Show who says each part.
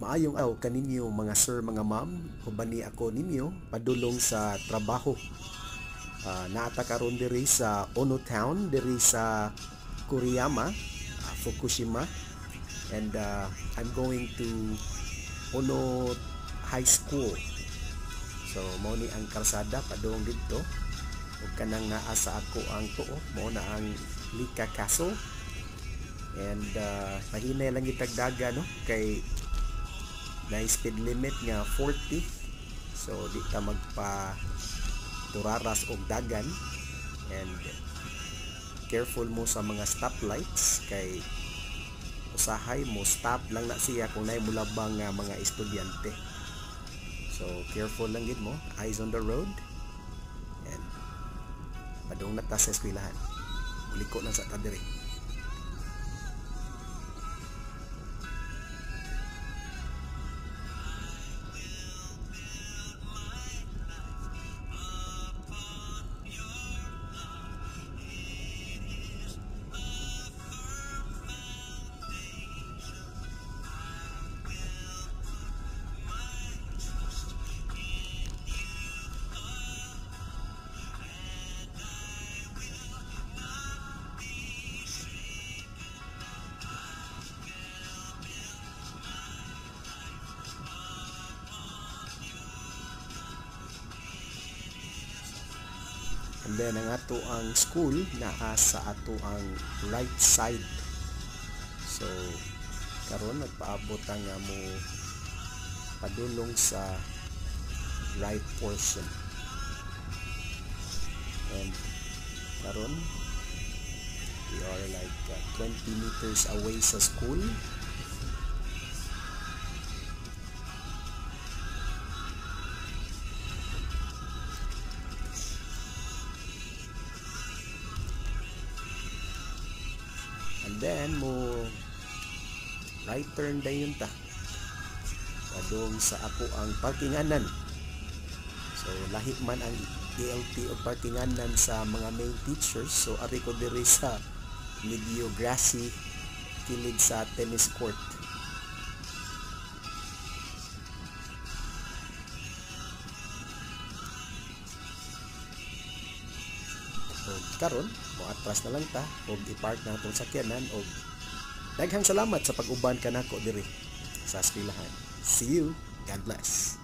Speaker 1: Maayong aw kaninyo mga sir, mga ma'am, ubani ako ninyo padulong sa trabaho. Naata karon diri sa Ono Town, diri sa Kuriyama, Fukushima, and I'm going to Ono High School. So mao ni ang kalsada padulong didto. Ug kanang naa sa ako ang tuo, mao na ang Lika Castle. And mahinay lang itagdaga, no, kay na speed limit nga 40, so di ta magpa turaras og dagan, and careful mo sa mga stoplights kay usahay mo stop lang na siya kung nay mulabang nga mga estudyante. So careful lang gid mo, eyes on the road, and padung na ta sa eskwelahan. Uliko lang sa ta diri. And then ang ato ang school naa sa ato ang right side. So karon nagpaabot ang mo padulong sa right portion. And karon we are like 20 meters away sa school. And then mo right turn dayon ta padung sa ako ang parkinganan. So lahi man ang DLT o parkinganan sa mga main teachers, so ari ko diri sa medyo grassy kilid sa tennis court. Karon mo atras na lang ta og i-park na atong sakyanan, og daghang salamat sa pag-uban kanako diri sa eskwelahan. See you. God bless.